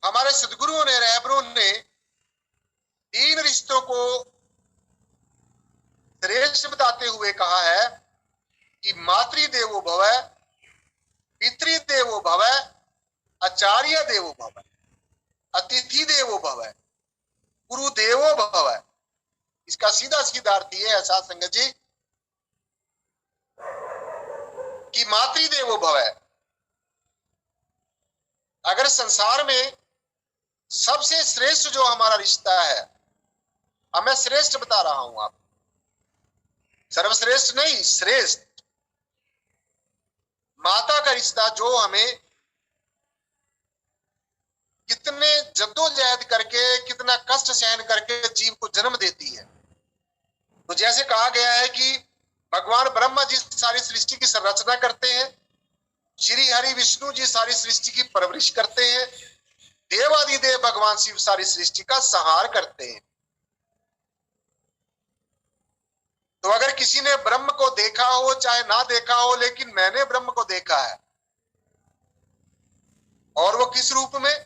हमारे सदगुरुओं ने, रहबरों ने तीन रिश्तों को श्रेष्ठ बताते हुए कहा है कि मातृदेवो भव, पितृदेवो भव, आचार्य देवो भव, अतिथि देवो भव, गुरु देवो भव। इसका सीधा सीधा अर्थ ये है साध संगत जी कि मातृदेवो भव, अगर संसार में सबसे श्रेष्ठ जो हमारा रिश्ता है, अब मैं श्रेष्ठ बता रहा हूं, आप सर्वश्रेष्ठ नहीं, श्रेष्ठ माता का रिश्ता जो हमें कितने जद्दोजहद करके, कितना कष्ट सहन करके जीव को जन्म देती है। तो जैसे कहा गया है कि भगवान ब्रह्मा जी सारी सृष्टि की संरचना करते हैं, श्री हरि विष्णु जी सारी सृष्टि की परवरिश करते हैं, देवादिदेव भगवान शिव सारी सृष्टि का संहार करते हैं। तो अगर किसी ने ब्रह्म को देखा हो चाहे ना देखा हो, लेकिन मैंने ब्रह्म को देखा है, और वो किस रूप में,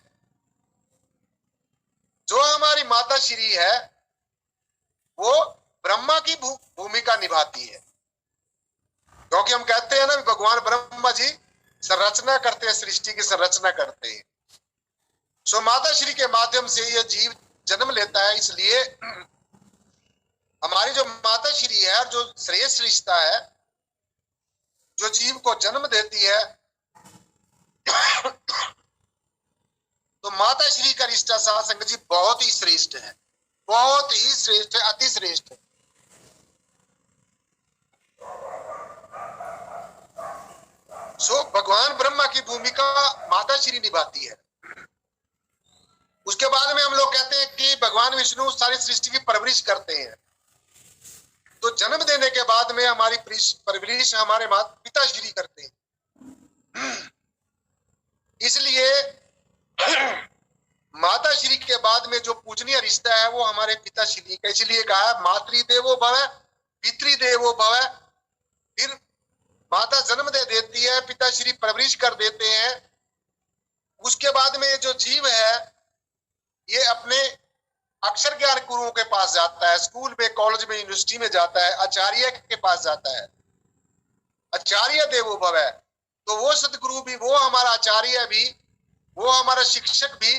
जो हमारी माता श्री है वो ब्रह्मा की भूमिका निभाती है। क्योंकि हम कहते हैं ना भगवान ब्रह्मा जी संरचना करते हैं, सृष्टि की संरचना करते हैं। सो माता श्री के माध्यम से यह जीव जन्म लेता है। इसलिए हमारी जो माता श्री है, जो श्रेष्ठ रिश्ता है, जो जीव को जन्म देती है, तो माता श्री का रिश्ता साध संगत जी बहुत ही श्रेष्ठ है, बहुत ही श्रेष्ठ है, अति श्रेष्ठ है। सो भगवान ब्रह्मा की भूमिका माता श्री निभाती है। उसके बाद में हम लोग कहते हैं कि भगवान विष्णु सारी सृष्टि की परवरिश करते हैं। तो जन्म देने के बाद में हमारी परवरिश हमारे पिता श्री करते हैं। इसलिए माता श्री के बाद में जो पूजनीय रिश्ता है वो हमारे पिता श्री का। इसलिए कहा है मातृदेवो भव, पितृदेवो भव। फिर माता जन्म दे देती है, पिता श्री परवरिश कर देते हैं। उसके बाद में जो जीव है ये अपने अक्षर ज्ञान गुरुओं के पास जाता है, स्कूल में, कॉलेज में, यूनिवर्सिटी में जाता है, आचार्य के पास जाता है। आचार्य देवो भव है, तो वो सदगुरु भी, वो हमारा आचार्य भी, वो हमारा शिक्षक भी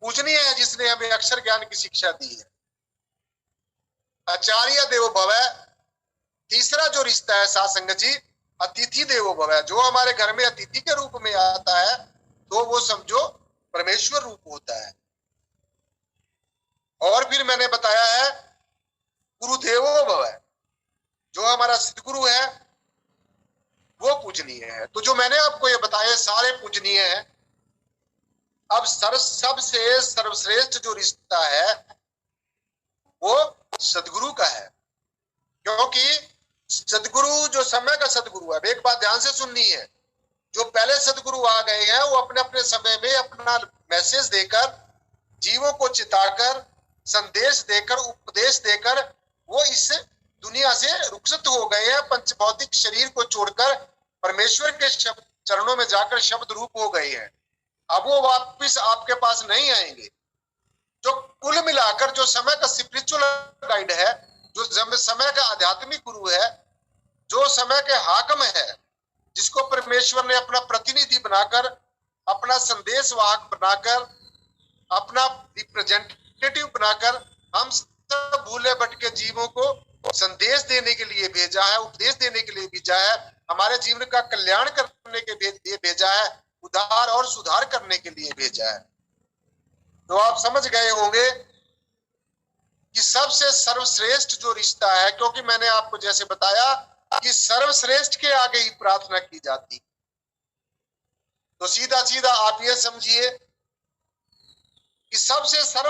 पूजनीय है, जिसने हमें अक्षर ज्ञान की शिक्षा दी है। आचार्य देवो भव। तीसरा जो रिश्ता है साध संगत जी, अतिथि देवो भव है। जो हमारे घर में अतिथि के रूप में आता है तो वो समझो परमेश्वर रूप होता है। और फिर मैंने बताया है गुरुदेवो भव, जो हमारा सदगुरु है वो पूजनीय है। तो जो मैंने आपको ये बताया सारे पूजनीय है। अब सबसे सर्वश्रेष्ठ जो रिश्ता है वो सदगुरु का है, क्योंकि सदगुरु जो समय का सदगुरु है, एक बात ध्यान से सुननी है, जो पहले सदगुरु आ गए हैं वो अपने अपने समय में अपना मैसेज देकर, जीवों को चिताकर, संदेश देकर, उपदेश देकर वो इस दुनिया से रुखसत हो गए हैं। पंच भौतिक शरीर को छोड़कर परमेश्वर के चरणों में जाकर शब्द रूप हो गए हैं। अब वो वापस आपके पास नहीं आएंगे। जो कुल मिलाकर जो समय का स्पिरिचुअल गाइड है, जो समय का आध्यात्मिक गुरु है, जो समय के हाकम है, जिसको परमेश्वर ने अपना प्रतिनिधि बनाकर, अपना संदेश वाहक बनाकर, अपना रिप्रेजेंटेटिव बनाकर हम सब भूले भटके जीवों को संदेश देने के लिए भेजा है, उपदेश देने के लिए भेजा है, हमारे जीवन का कल्याण करने के लिए भेजा है, उद्धार और सुधार करने के लिए भेजा है। तो आप समझ गए होंगे कि सबसे सर्वश्रेष्ठ जो रिश्ता है, क्योंकि मैंने आपको जैसे बताया कि सर्वश्रेष्ठ के आगे ही प्रार्थना की जाती, तो सीधा सीधा आप ये समझिए कि सबसे सर्व